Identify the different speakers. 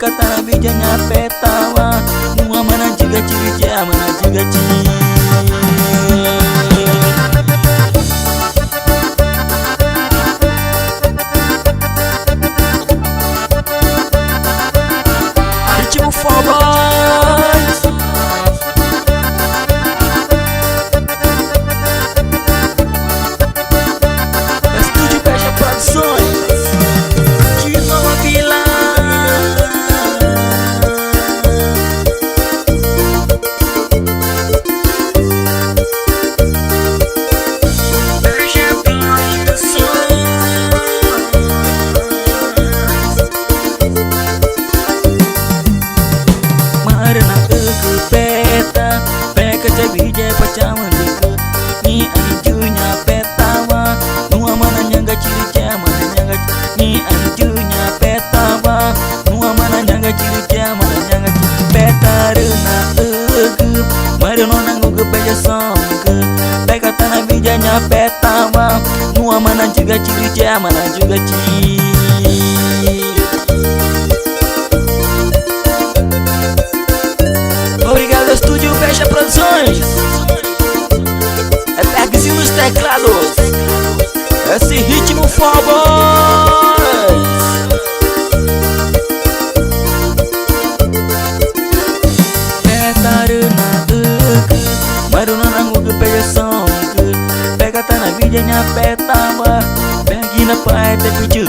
Speaker 1: peka tá na vida nya petawa mua mana juga ciri dia mana juga ciri ritmo Boys Estúdio Beija Produções de Nova Vila. Beija Produções Marana peta peka jabi je pacaman deke ni anjunya petawa nua mana nyangga ciri mana nyangga ni anjunya petawa nua mana nyangga ciri mana nyangga petarena marano nangu ke beja song peka tanah bijanya petawa nua mana juga ciri mana juga ciri. Obrigado, Estúdio Beija Produções. É Bergzinho nos teclados. Esse ritmo Boys. Petarena maruna nangu ke beja song peka tanah bijanya petawa Bergina pai te piju